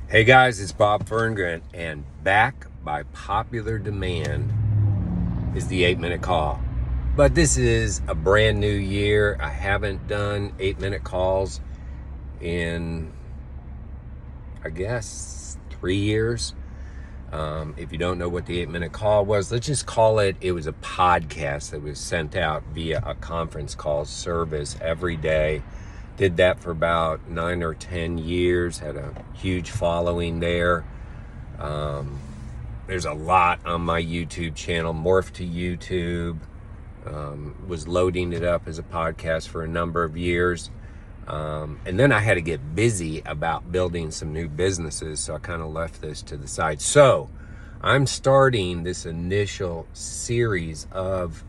Hey guys, it's Bob Ferngren, and back by popular demand is the 8-minute call. But this is a brand new year. I haven't done 8-minute calls in, I guess, 3 years. If you don't know what the 8-minute call was, let's just call it was a podcast that was sent out via a conference call service every day. Did that for about 9 or 10 years, had a huge following there. There's a lot on my YouTube channel, morphed to YouTube. Was loading it up as a podcast for a number of years. And then I had to get busy about building some new businesses, so I kind of left this to the side. So I'm starting this initial series of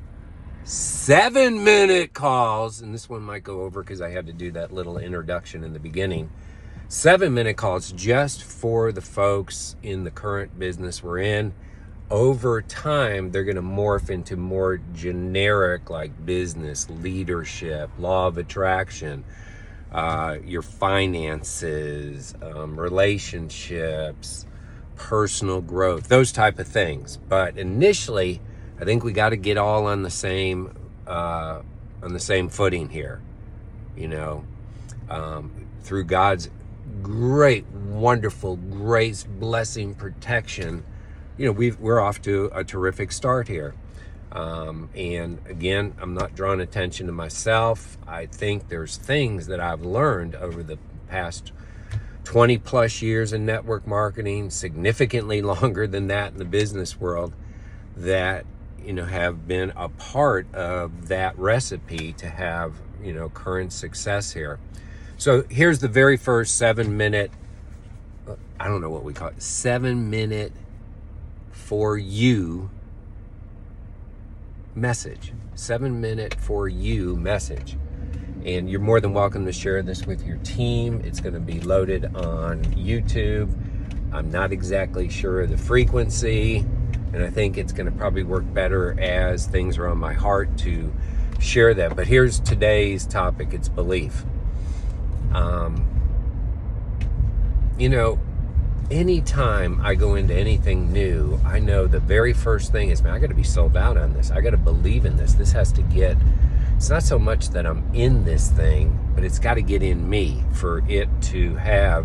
7-minute calls, and this one might go over because I had to do that little introduction in the beginning. 7-minute calls just for the folks in the current business we're in. Over time, they're going to morph into more generic, like business, leadership, law of attraction, your finances, relationships, personal growth, those type of things. But initially, I think we got to get all on the same footing here, through God's great, wonderful grace, blessing, protection. We're off to a terrific start here. And again, I'm not drawing attention to myself. I think there's things that I've learned over the past 20 plus years in network marketing, significantly longer than that in the business world, that have been a part of that recipe to have, current success here. So here's the very first 7-minute, I don't know what we call it, 7-minute for you message. 7-minute for you message. And you're more than welcome to share this with your team. It's going to be loaded on YouTube. I'm not exactly sure of the frequency, and I think it's going to probably work better as things are on my heart to share that. But here's today's topic. It's belief. Anytime I go into anything new, I know the very first thing is, man, I got to be sold out on this. I got to believe in this. This has to it's not so much that I'm in this thing, but it's got to get in me for it to have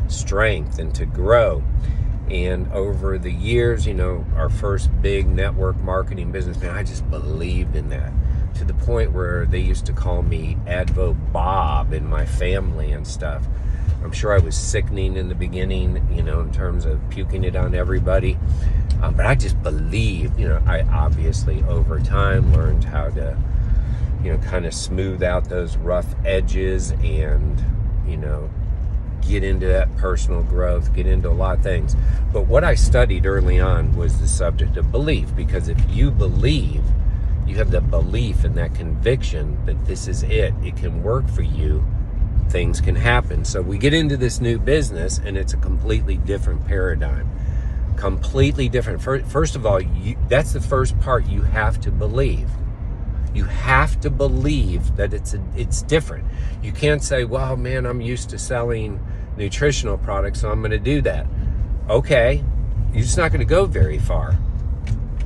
strength and to grow. And over the years, our first big network marketing business, man, I just believed in that to the point where they used to call me Advo Bob in my family and stuff. I'm sure I was sickening in the beginning, in terms of puking it on everybody. But I just believed, I obviously over time learned how to, kind of smooth out those rough edges and, get into that personal growth, get into a lot of things. But what I studied early on was the subject of belief, because if you believe, you have the belief and that conviction that this is it can work for you, things can happen. So we get into this new business and it's a completely different paradigm. Completely different. First of all, that's the first part. You have to believe. You have to believe that it's different. You can't say, well, man, I'm used to selling nutritional products, so I'm going to do that. Okay, you're just not going to go very far,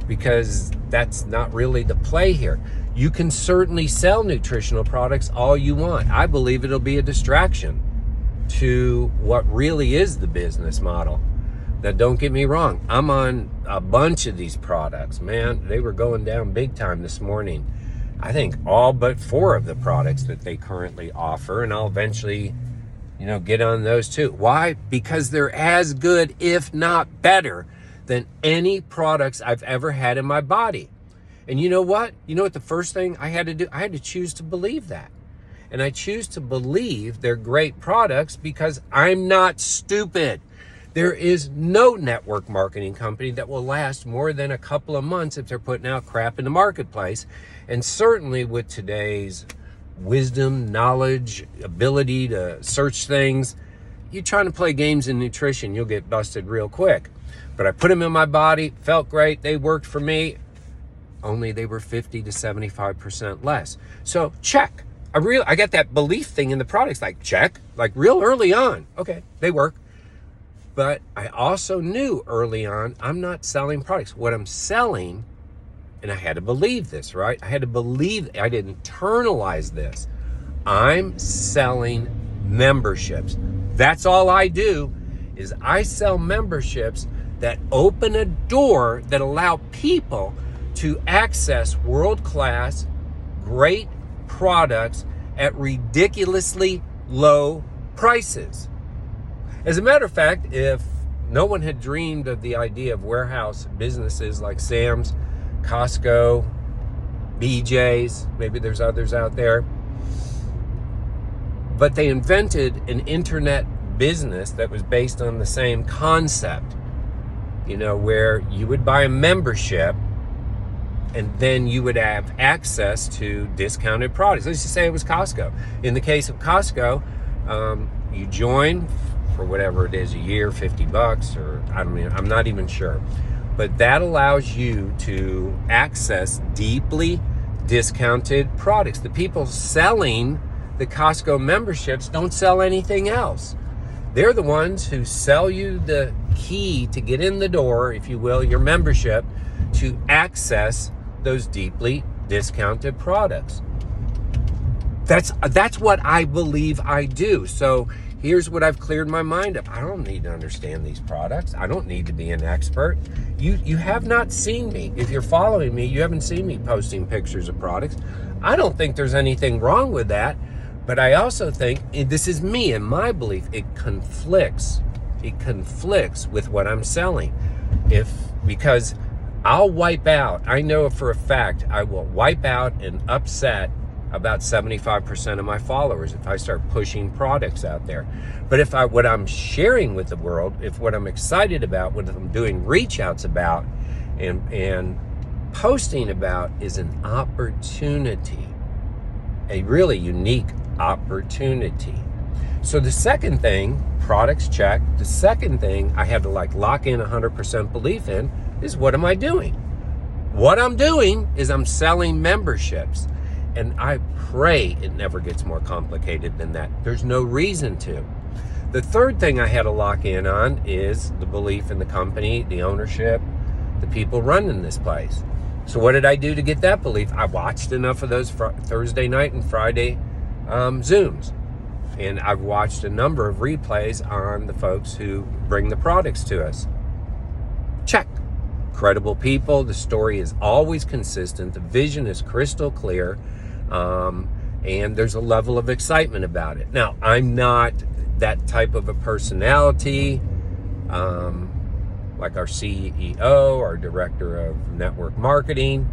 because that's not really the play here. You can certainly sell nutritional products all you want. I believe it'll be a distraction to what really is the business model. Now, don't get me wrong. I'm on a bunch of these products, man. They were going down big time this morning. I think all but 4 of the products that they currently offer, and I'll eventually, get on those too. Why? Because they're as good, if not better, than any products I've ever had in my body. And you know what? The first thing I had to do? I had to choose to believe that. And I choose to believe they're great products because I'm not stupid. There is no network marketing company that will last more than a couple of months if they're putting out crap in the marketplace. And certainly with today's wisdom, knowledge, ability to search things, you're trying to play games in nutrition, you'll get busted real quick. But I put them in my body, felt great, they worked for me, only they were 50 to 75% less. So check. I got that belief thing in the products, like check, like real early on. Okay, they work. But I also knew early on, I'm not selling products. What I'm selling, and I had to believe this, right? I had to believe, I had to internalize this. I'm selling memberships. That's all I do, is I sell memberships that open a door that allow people to access world-class, great products at ridiculously low prices. As a matter of fact, if no one had dreamed of the idea of warehouse businesses like Sam's, Costco, BJ's, maybe there's others out there, but they invented an internet business that was based on the same concept, where you would buy a membership and then you would have access to discounted products. Let's just say it was Costco. In the case of Costco, you join for whatever it is, a year, $50, or I'm not even sure. But that allows you to access deeply discounted products. The people selling the Costco memberships don't sell anything else. They're the ones who sell you the key to get in the door, if you will, your membership, to access those deeply discounted products. That's what I believe I do. So here's what I've cleared my mind of. I don't need to understand these products. I don't need to be an expert. You have not seen me. If you're following me, you haven't seen me posting pictures of products. I don't think there's anything wrong with that. But I also think, this is me and my belief, it conflicts with what I'm selling. Because I'll wipe out, I know for a fact, I will wipe out and upset about 75% of my followers if I start pushing products out there. But what I'm sharing with the world, if what I'm excited about, what I'm doing reach outs about and posting about is an opportunity, a really unique opportunity. So the second thing, products check. The second thing I had to lock in 100% belief in is, what am I doing? What I'm doing is I'm selling memberships. And I pray it never gets more complicated than that. There's no reason to. The third thing I had to lock in on is the belief in the company, the ownership, the people running this place. So what did I do to get that belief? I watched enough of those Thursday night and Friday Zooms. And I've watched a number of replays on the folks who bring the products to us. Check. Credible people. The story is always consistent. The vision is crystal clear. And there's a level of excitement about it. Now, I'm not that type of a personality, like our CEO, our director of network marketing,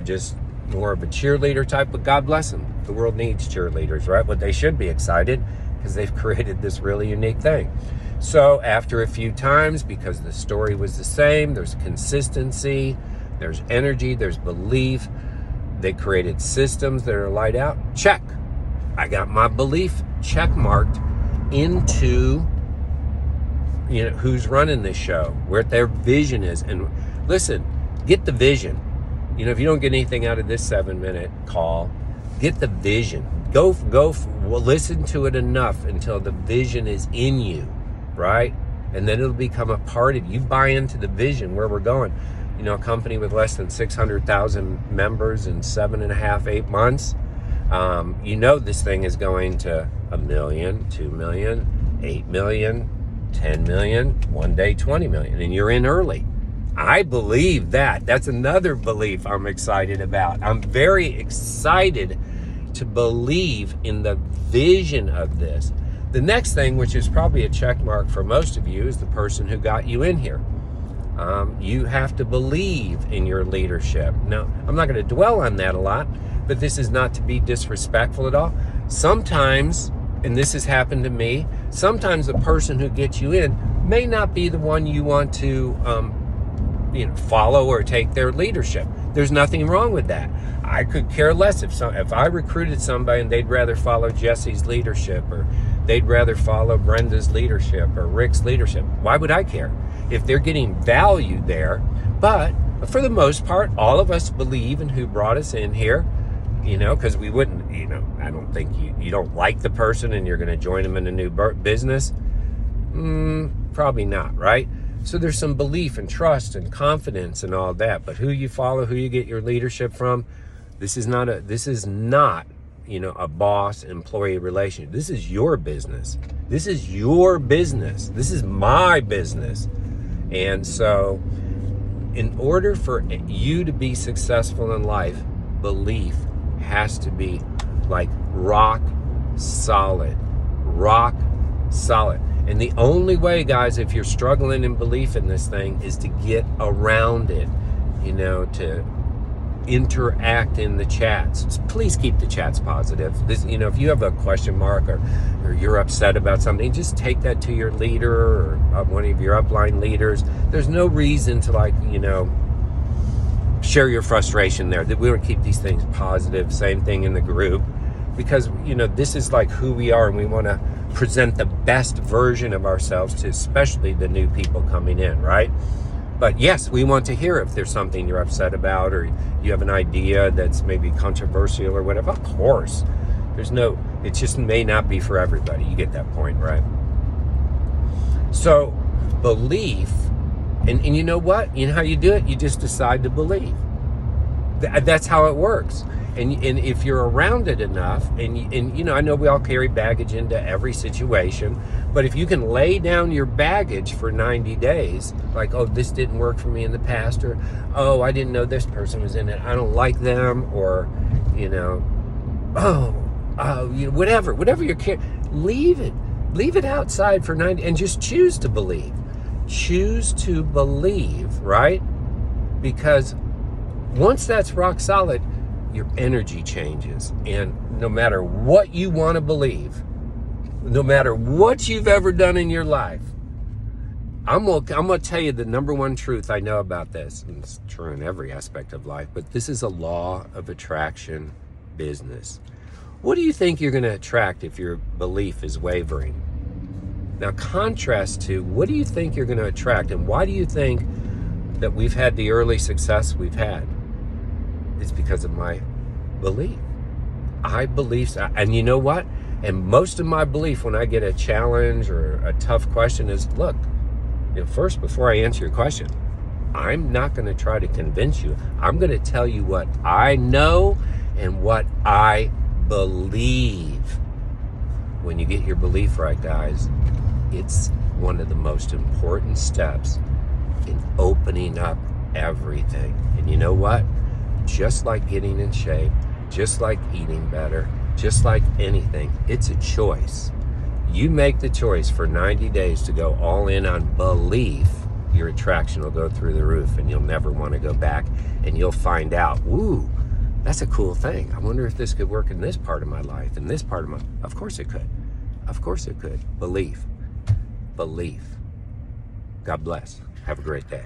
just more of a cheerleader type, but God bless them. The world needs cheerleaders, right? But they should be excited because they've created this really unique thing. So after a few times, because the story was the same, there's consistency, there's energy, there's belief. They created systems that are light out. Check. I got my belief check marked into, who's running this show, where their vision is. And listen, get the vision. If you don't get anything out of this 7-minute call, get the vision. Go listen to it enough until the vision is in you, right? And then it'll become a part of you. Buy into the vision, where we're going. A company with less than 600,000 members in 7.5, 8 months. This thing is going to 1 million, 2 million, 8 million, 10 million, one day 20 million, and you're in early. I believe that. That's another belief I'm excited about. I'm very excited to believe in the vision of this. The next thing, which is probably a check mark for most of you, is the person who got you in here. You have to believe in your leadership. Now, I'm not going to dwell on that a lot, but this is not to be disrespectful at all. Sometimes, and this has happened to me, sometimes the person who gets you in may not be the one you want to follow or take their leadership. There's nothing wrong with that. I could care less if I recruited somebody and they'd rather follow Jesse's leadership, or they'd rather follow Brenda's leadership or Rick's leadership. Why would I care? If they're getting value there. But for the most part, all of us believe in who brought us in here, because we wouldn't, I don't think you don't like the person and you're going to join them in a new business. Probably not, right? So there's some belief and trust and confidence and all that. But who you follow, who you get your leadership from, this is not, a boss-employee relationship. This is your business. This is your business. This is my business. And so in order for you to be successful in life, belief has to be like rock solid. Rock solid. And the only way, guys, if you're struggling in belief in this thing, is to get around it, to interact in the chats. Please keep the chats positive. If you have a question mark or you're upset about something, just take that to your leader or one of your upline leaders. There's no reason to share your frustration there. That we want to keep these things positive. Same thing in the group, because this is like who we are, and we want to present the best version of ourselves to especially the new people coming in, right? But yes, we want to hear if there's something you're upset about, or you have an idea that's maybe controversial or whatever. Of course, it just may not be for everybody. You get that point, right? So belief, and you know what? You know how you do it? You just decide to believe. That's how it works. And if you're around it enough, and I know we all carry baggage into every situation, but if you can lay down your baggage for 90 days, like, oh, this didn't work for me in the past, or, oh, I didn't know this person was in it, I don't like them, or, whatever you're carrying, leave it outside for 90, and just choose to believe. Choose to believe, right? Because once that's rock solid, your energy changes. And no matter what you want to believe, no matter what you've ever done in your life, I'm gonna tell you the number one truth I know about this, and it's true in every aspect of life, but this is a law of attraction business. What do you think you're going to attract if your belief is wavering? Now contrast to, what do you think you're going to attract, and why do you think that we've had the early success we've had? It's because of my belief. I believe, and you know what? And most of my belief when I get a challenge or a tough question is, look, first, before I answer your question, I'm not going to try to convince you. I'm going to tell you what I know and what I believe. When you get your belief right, guys, it's one of the most important steps in opening up everything. And you know what? Just like getting in shape, just like eating better, just like anything, it's a choice. You make the choice for 90 days to go all in on belief, your attraction will go through the roof, and you'll never want to go back, and you'll find out, ooh, that's a cool thing. I wonder if this could work in this part of my life, in this part of my... Of course it could. Of course it could. Belief. God bless. Have a great day.